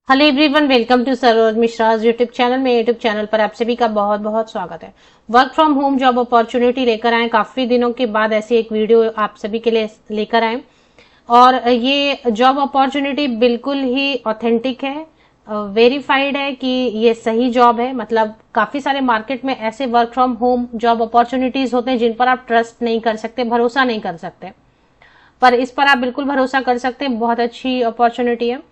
Hello everyone, welcome to Saroj Mishra YouTube channel में। YouTube channel पर आप सभी का बहुत बहुत स्वागत है। Work from home job opportunity लेकर आए, काफी दिनों के बाद ऐसी एक वीडियो आप सभी के लिए लेकर आए। और ये जॉब अपॉर्चुनिटी बिल्कुल ही ऑथेंटिक है, वेरीफाइड है कि ये सही जॉब है। मतलब काफी सारे मार्केट में ऐसे work from home job opportunities होते हैं जिन पर आप ट्रस्ट नहीं कर सकते, भरोसा नहीं कर सकते, पर इस पर आप बिल्कुल भरोसा कर सकते हैं। बहुत अच्छी अपॉर्चुनिटी है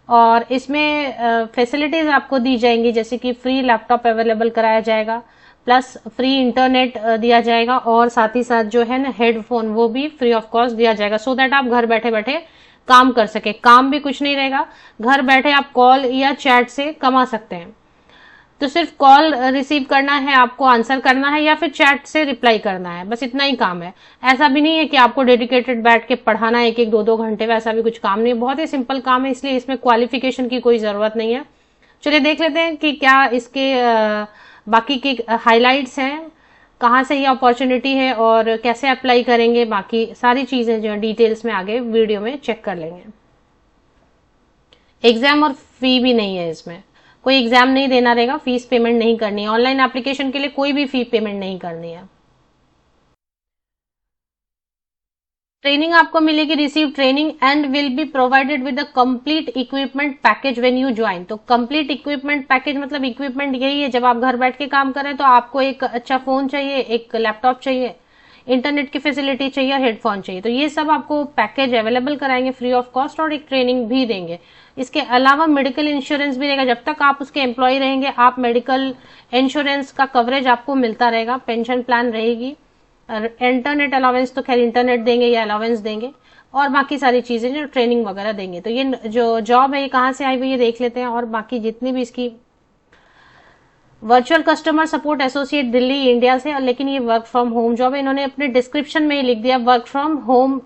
और इसमें फैसिलिटीज आपको दी जाएंगी, जैसे कि फ्री लैपटॉप अवेलेबल कराया जाएगा, प्लस फ्री इंटरनेट दिया जाएगा, और साथ ही साथ जो है ना हेडफोन वो भी फ्री ऑफ कॉस्ट दिया जाएगा, सो दैट आप घर बैठे बैठे काम कर सके। काम भी कुछ नहीं रहेगा, घर बैठे आप कॉल या चैट से कमा सकते हैं। तो सिर्फ कॉल रिसीव करना है, आपको आंसर करना है या फिर चैट से रिप्लाई करना है, बस इतना ही काम है। ऐसा भी नहीं है कि आपको डेडिकेटेड बैठ के पढ़ाना है एक एक दो दो घंटे, वैसा भी कुछ काम नहीं है। बहुत ही सिंपल काम है, इसलिए इसमें क्वालिफिकेशन की कोई जरूरत नहीं है। चलिए देख लेते हैं कि क्या इसके बाकी के हाइलाइट्स हैं, कहाँ से ये अपॉर्चुनिटी है और कैसे अप्लाई करेंगे। बाकी सारी चीजें जो डिटेल्स में आगे वीडियो में चेक कर लेंगे। एग्जाम और फी भी नहीं है इसमें, कोई एग्जाम नहीं देना रहेगा, फीस पेमेंट नहीं करनी है। ऑनलाइन एप्लीकेशन के लिए कोई भी फी पेमेंट नहीं करनी है। ट्रेनिंग आपको मिलेगी, receive training and will be provided with a complete equipment package when you join. तो कंप्लीट इक्विपमेंट पैकेज मतलब इक्विपमेंट यही है, जब आप घर बैठ के काम कर रहे हैं तो आपको एक अच्छा फोन चाहिए, एक लैपटॉप चाहिए, इंटरनेट की फैसिलिटी चाहिए, हेडफोन चाहिए। तो ये सब आपको पैकेज अवेलेबल कराएंगे फ्री ऑफ कॉस्ट, और एक ट्रेनिंग भी देंगे। इसके अलावा मेडिकल इंश्योरेंस भी रहेगा, जब तक आप उसके एम्प्लॉय रहेंगे आप मेडिकल इंश्योरेंस का कवरेज आपको मिलता रहेगा, पेंशन प्लान रहेगी। इंटरनेट अलावेंस तो खैर इंटरनेट देंगे या अलावेंस देंगे, और बाकी सारी चीजें जो ट्रेनिंग वगैरह देंगे। तो ये जो जॉब है ये कहाँ से आई हुई ये देख लेते हैं, और बाकी जितनी भी इसकी virtual customer support associate Delhi India से, लेकिन ये वर्क फ्रॉम होम जॉब है। इन्होंने अपने डिस्क्रिप्शन में ही लिख दिया work from home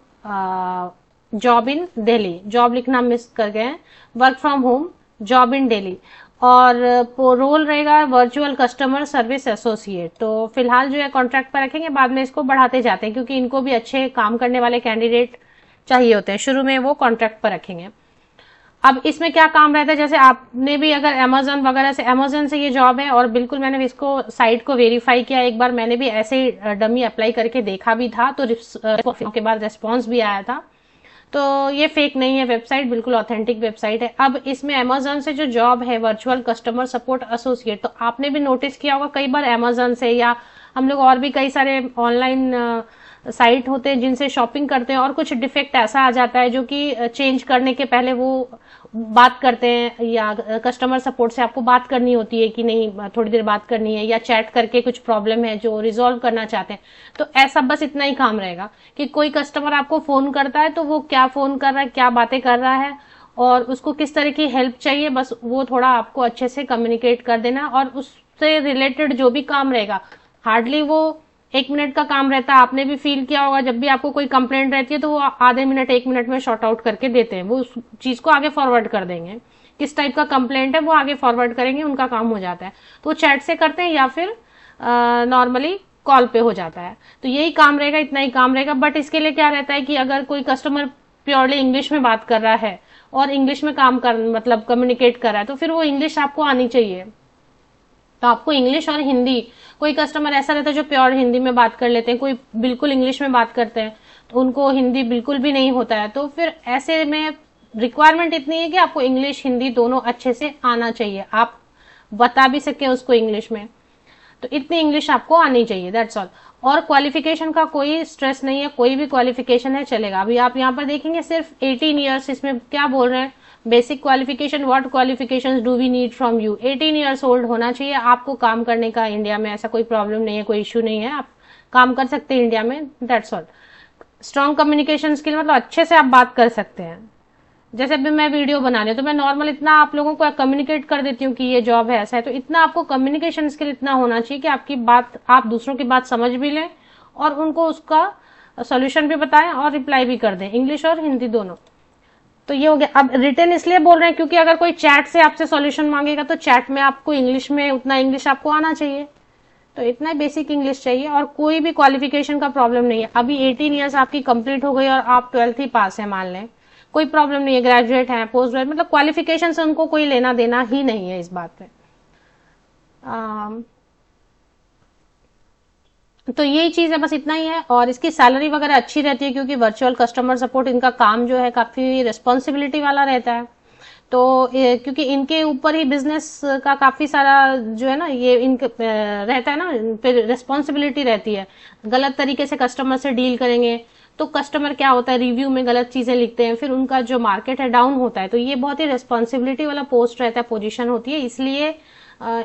job in Delhi, job लिखना मिस कर गए हैं, work from home job in Delhi. और रोल रहेगा वर्चुअल कस्टमर सर्विस एसोसिएट। तो फिलहाल जो है कॉन्ट्रैक्ट पर रखेंगे, बाद में इसको बढ़ाते जाते हैं क्योंकि इनको भी अच्छे काम करने वाले कैंडिडेट चाहिए होते हैं। शुरू में वो कॉन्ट्रैक्ट पर रखेंगे। अब इसमें क्या काम रहता है, जैसे आपने भी अगर अमेजन वगैरह से, अमेजन से ये जॉब है, और बिल्कुल मैंने इसको साइट को वेरीफाई किया एक बार, मैंने भी ऐसे ही डमी अप्लाई करके देखा भी था, तो के बाद रेस्पॉन्स भी आया था। तो ये फेक नहीं है वेबसाइट, बिल्कुल ऑथेंटिक वेबसाइट है। अब इसमें अमेजन से जो जॉब है वर्चुअल कस्टमर सपोर्ट एसोसिएट, तो आपने भी नोटिस किया होगा कई बार अमेजन से, या हम लोग और भी कई सारे ऑनलाइन साइट होते हैं जिनसे शॉपिंग करते हैं, और कुछ डिफेक्ट ऐसा आ जाता है जो कि चेंज करने के पहले वो बात करते हैं, या कस्टमर सपोर्ट से आपको बात करनी होती है कि नहीं थोड़ी देर बात करनी है, या चैट करके कुछ प्रॉब्लम है जो रिजॉल्व करना चाहते हैं। तो ऐसा बस इतना ही काम रहेगा कि कोई कस्टमर आपको फोन करता है तो वो क्या फोन कर रहा है, क्या बातें कर रहा है, और उसको किस तरह की हेल्प चाहिए, बस वो थोड़ा आपको अच्छे से कम्युनिकेट कर देना। और उससे रिलेटेड जो भी काम रहेगा, हार्डली वो 1 मिनट का काम रहता है। आपने भी फील किया होगा, जब भी आपको कोई कंप्लेंट रहती है तो वो आधे मिनट 1 मिनट में शॉर्ट आउट करके देते हैं, वो उस चीज को आगे फॉरवर्ड कर देंगे। किस टाइप का कंप्लेंट है वो आगे फॉरवर्ड करेंगे, उनका काम हो जाता है। तो वो चैट से करते हैं या फिर नॉर्मली कॉल पे हो जाता है। तो यही काम रहेगा, इतना ही काम रहेगा। बट इसके लिए क्या रहता है कि अगर कोई कस्टमर प्योरली इंग्लिश में बात कर रहा है और इंग्लिश में काम कर मतलब कम्युनिकेट कर रहा है, तो फिर वो इंग्लिश आपको आनी चाहिए। तो आपको इंग्लिश और हिंदी, कोई कस्टमर ऐसा रहता है जो प्योर हिंदी में बात कर लेते हैं, कोई बिल्कुल इंग्लिश में बात करते हैं, तो उनको हिंदी बिल्कुल भी नहीं होता है। तो फिर ऐसे में रिक्वायरमेंट इतनी है कि आपको इंग्लिश हिंदी दोनों अच्छे से आना चाहिए, आप बता भी सके उसको इंग्लिश में, तो इतनी इंग्लिश आपको आनी चाहिए, दैट्स ऑल। और क्वालिफिकेशन का कोई स्ट्रेस नहीं है, कोई भी क्वालिफिकेशन है चलेगा। अभी आप यहाँ पर देखेंगे सिर्फ 18 ईयर्स, इसमें क्या बोल रहे हैं, basic qualification, what qualifications do we need from you. 18 years old होना चाहिए आपको काम करने का इंडिया में, ऐसा कोई प्रॉब्लम नहीं है, कोई इश्यू नहीं है, आप काम कर सकते हैं इंडिया में, that's all. Strong communication skill मतलब अच्छे से आप बात कर सकते हैं। जैसे अभी मैं वीडियो बना रही हूँ तो मैं नॉर्मल इतना आप लोगों को कम्युनिकेट कर देती हूँ कि ये जॉब है, ऐसा है, तो इतना आपको कम्युनिकेशन स्किल इतना होना चाहिए कि आपकी बात, आप दूसरों की बात समझ भी लें और उनको उसका सॉल्यूशन भी बताएं और रिप्लाई भी कर दें, इंग्लिश और हिंदी दोनों। तो ये हो गया। अब रिटर्न इसलिए बोल रहे हैं क्योंकि अगर कोई चैट से आपसे सॉल्यूशन मांगेगा तो चैट में आपको इंग्लिश में उतना इंग्लिश आपको आना चाहिए, तो इतना बेसिक इंग्लिश चाहिए, और कोई भी क्वालिफिकेशन का प्रॉब्लम नहीं है। अभी 18 ईयर्स आपकी कंप्लीट हो गई और आप 12th ही पास है मान लें, कोई प्रॉब्लम नहीं है, ग्रेजुएट है, पोस्ट ग्रेजुएट, मतलब क्वालिफिकेशन से उनको कोई लेना देना ही नहीं है इस बात पे। तो यही चीज है, बस इतना ही है। और इसकी सैलरी वगैरह अच्छी रहती है क्योंकि वर्चुअल कस्टमर सपोर्ट इनका काम जो है काफी रिस्पॉन्सिबिलिटी वाला रहता है। तो क्योंकि इनके ऊपर ही बिजनेस का काफी सारा जो है ना, ये इनके रहता है ना, फिर रिस्पॉन्सिबिलिटी रहती है। गलत तरीके से कस्टमर से डील करेंगे तो कस्टमर क्या होता है, रिव्यू में गलत चीजें लिखते हैं, फिर उनका जो मार्केट है डाउन होता है। तो ये बहुत ही रिस्पॉन्सिबिलिटी वाला पोस्ट रहता है, पोजीशन होती है, इसलिए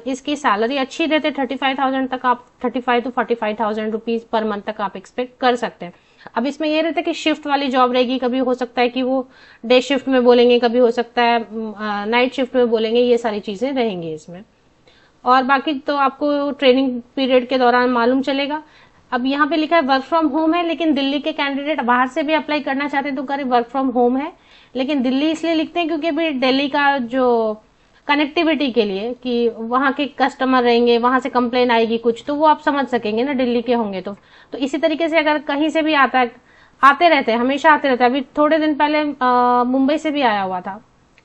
इसकी सैलरी अच्छी रहती है। 35,000 तक आप, 35 to 45,000 रुपीज पर मंथ तक आप एक्सपेक्ट कर सकते हैं। अब इसमें ये रहता है कि शिफ्ट वाली जॉब रहेगी, कभी हो सकता है कि वो डे शिफ्ट में बोलेंगे, कभी हो सकता है नाइट शिफ्ट में बोलेंगे, ये सारी चीजें रहेंगी इसमें। और बाकी तो आपको ट्रेनिंग पीरियड के दौरान मालूम चलेगा। अब यहाँ पे लिखा है वर्क फ्रॉम होम है, लेकिन दिल्ली के कैंडिडेट बाहर से भी अप्लाई करना चाहते हैं तो करें, वर्क फ्रॉम होम है। लेकिन दिल्ली इसलिए लिखते हैं क्योंकि अभी दिल्ली का जो कनेक्टिविटी के लिए कि वहां के कस्टमर रहेंगे, वहां से कंप्लेन आएगी कुछ, तो वो आप समझ सकेंगे ना, दिल्ली के होंगे तो इसी तरीके से अगर कहीं से भी आता है, आते रहते हैं, हमेशा आते रहते हैं। अभी थोड़े दिन पहले मुंबई से भी आया हुआ था,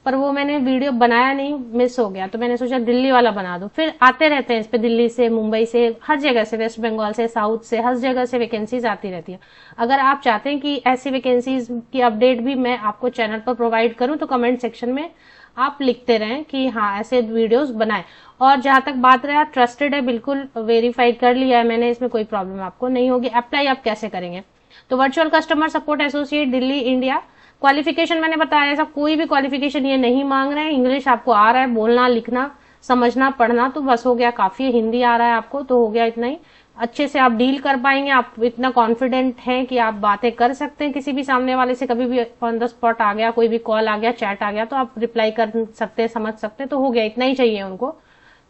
पर वो मैंने वीडियो बनाया नहीं, मिस हो गया, तो मैंने सोचा दिल्ली वाला बना दूं। फिर आते रहते हैं इस पे, दिल्ली से, मुंबई से, हर जगह से, वेस्ट बंगाल से, साउथ से, हर जगह से वैकेंसीज आती रहती है। अगर आप चाहते हैं कि ऐसी वैकेंसीज की अपडेट भी मैं आपको चैनल पर प्रोवाइड करूं तो कमेंट सेक्शन में आप लिखते रहें कि हाँ ऐसे वीडियोस बनाएं। और जहां तक बात रहा, ट्रस्टेड है, बिल्कुल वेरीफाइड कर लिया है मैंने, इसमें कोई प्रॉब्लम आपको नहीं होगी। अप्लाई आप कैसे करेंगे, तो virtual customer support associate Delhi India. Qualification मैंने बताया, ऐसा कोई भी क्वालिफिकेशन ये नहीं मांग रहे हैं। इंग्लिश आपको आ रहा है, बोलना, लिखना, समझना, पढ़ना तो बस हो गया, काफी है। हिंदी आ रहा है आपको तो हो गया, इतना ही। अच्छे से आप डील कर पाएंगे, आप इतना कॉन्फिडेंट हैं कि आप बातें कर सकते हैं किसी भी सामने वाले से। कभी भी ऑन द स्पॉट आ गया, कोई भी कॉल आ गया, चैट आ गया, तो आप रिप्लाई कर सकते हैं, समझ सकते हैं, तो हो गया, इतना ही चाहिए उनको।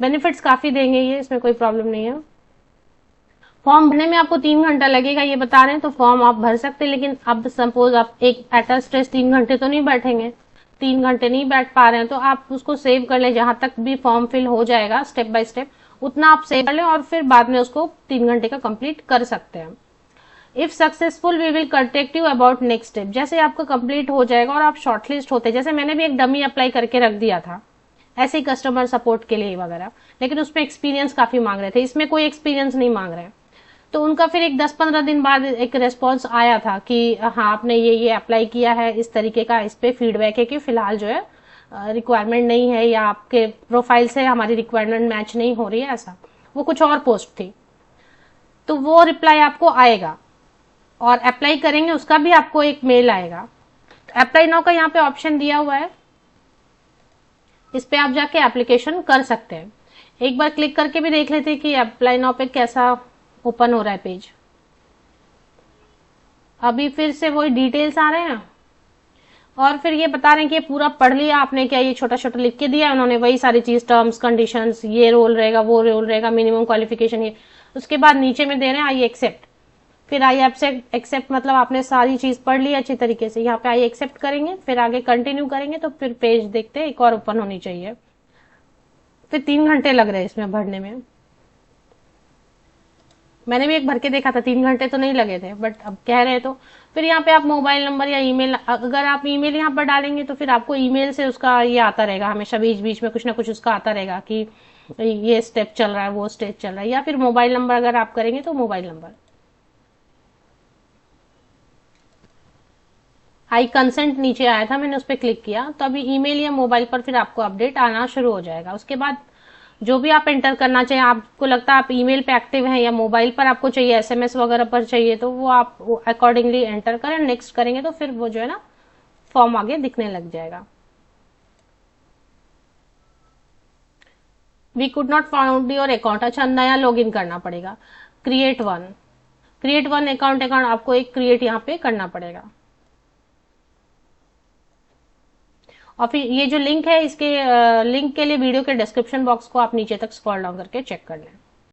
बेनिफिट्स काफी देंगे ये, इसमें कोई प्रॉब्लम नहीं है। फॉर्म भरने में आपको 3 घंटा लगेगा ये बता रहे हैं, तो फॉर्म आप भर सकते हैं। लेकिन अब सपोज आप एक एट अ स्ट्रेस 3 घंटे तो नहीं बैठेंगे, 3 घंटे नहीं बैठ पा रहे हैं, तो आप उसको सेव कर लें। जहां तक भी फॉर्म फिल हो जाएगा स्टेप बाय स्टेप, उतना आप सेव कर लें और फिर बाद में उसको 3 घंटे का कंप्लीट कर सकते हैं। If successful we will contact you about next step. जैसे आपका कंप्लीट हो जाएगा और आप शॉर्टलिस्ट होते, जैसे मैंने भी एक डमी अप्लाई करके रख दिया था ऐसे ही कस्टमर सपोर्ट के लिए वगैरह, लेकिन उसमें एक्सपीरियंस काफी मांग रहे थे, इसमें कोई एक्सपीरियंस नहीं मांग रहे हैं। तो उनका फिर एक 10-15 दिन बाद एक रेस्पॉन्स आया था कि हाँ आपने ये अप्लाई किया है, इस तरीके का इस पे फीडबैक है कि फिलहाल जो है रिक्वायरमेंट नहीं है, या आपके प्रोफाइल से हमारी रिक्वायरमेंट मैच नहीं हो रही है, ऐसा। वो कुछ और पोस्ट थी, तो वो रिप्लाई आपको आएगा और अप्लाई करेंगे उसका भी आपको एक मेल आएगा। तो अप्लाई नाउ का यहाँ पे ऑप्शन दिया हुआ है, इस पे आप जाके एप्लीकेशन कर सकते हैं। एक बार क्लिक करके भी देख लेते हैं कि अप्लाई नाउ पे कैसा ओपन हो रहा है पेज। अभी फिर से वही डिटेल्स आ रहे हैं और फिर ये बता रहे हैं कि ये पूरा पढ़ लिया आपने क्या, ये छोटा छोटा लिख के दिया उन्होंने, वही सारी चीज, टर्म्स कंडीशंस, ये रोल रहेगा, वो रोल रहेगा, मिनिमम क्वालिफिकेशन ये। उसके बाद नीचे में दे रहे हैं आई एक्सेप्ट। फिर आई एक्सेप्ट मतलब आपने सारी चीज पढ़ ली अच्छी तरीके से, यहाँ पे आई एक्सेप्ट करेंगे, फिर आगे कंटिन्यू करेंगे तो फिर पेज देखते हैं एक और ओपन होनी चाहिए। फिर 3 घंटे लग रहे हैं इसमें भरने में। मैंने भी एक भर के देखा था, 3 घंटे तो नहीं लगे थे, बट अब कह रहे तो। फिर यहाँ पे आप मोबाइल नंबर या ईमेल, अगर आप ईमेल यहाँ पर डालेंगे तो फिर आपको ईमेल से उसका ये आता रहेगा, हमेशा बीच बीच में कुछ ना कुछ उसका आता रहेगा कि ये स्टेप चल रहा है, वो स्टेप चल रहा है। या फिर मोबाइल नंबर अगर आप करेंगे तो मोबाइल नंबर। आई कंसेंट नीचे आया था, मैंने उस पर क्लिक किया तो अभी ईमेल या मोबाइल पर फिर आपको अपडेट आना शुरू हो जाएगा। उसके बाद जो भी आप एंटर करना चाहिए, आपको लगता है आप ईमेल पे एक्टिव हैं या मोबाइल पर आपको चाहिए, एसएमएस वगैरह पर चाहिए, तो वो आप अकॉर्डिंगली एंटर करें। नेक्स्ट करेंगे तो फिर वो जो है ना फॉर्म आगे दिखने लग जाएगा। We could not found your account, अच्छा नया लॉगिन करना पड़ेगा। क्रिएट वन अकाउंट आपको एक क्रिएट यहाँ पे करना पड़ेगा। और फिर ये जो लिंक है, इसके लिंक के लिए वीडियो के डिस्क्रिप्शन बॉक्स को आप नीचे तक स्क्रॉल डाउन करके चेक कर लें।